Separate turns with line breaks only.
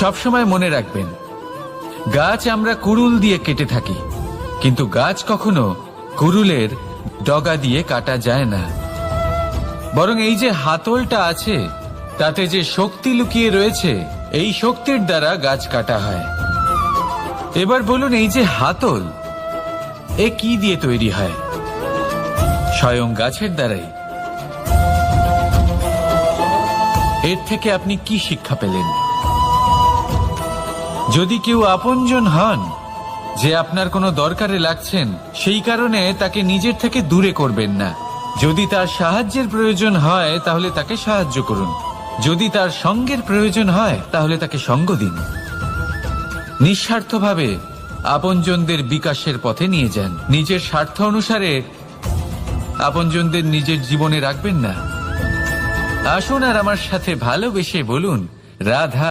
সবসময় মনে রাখবেন, গাছ আমরা কুড়ুল দিয়ে কেটে থাকি, কিন্তু গাছ কখনো কুড়ুলের ডগা দিয়ে কাটা যায় না। বরং এই যে হাতলটা আছে, তাতে যে শক্তি লুকিয়ে রয়েছে, এই শক্তির দ্বারা গাছ কাটা হয়। এবার বলুন, এই যে হাতল, এ কি দিয়ে তৈরি হয়? স্বয়ং গাছের দ্বারাই। এর থেকে আপনি কি শিক্ষা পেলেন? যদি কেউ আপনজন হন, যে আপনার কোনো দরকারে লাগছেন, সেই কারণে তাকে নিজের থেকে দূরে করবেন না। যদি তার সাহায্যের প্রয়োজন হয়, তাহলে তাকে সাহায্য করুন। যদি তার সঙ্গের প্রয়োজন হয়, তাহলে তাকে সঙ্গ দিন। নিঃস্বার্থভাবে আপনজনদের বিকাশের পথে নিয়ে যান। নিজের স্বার্থ অনুসারে আপনজনদের নিজের জীবনে রাখবেন না। আসুন আর আমার সাথে ভালোবেসে বলুন, রাধা।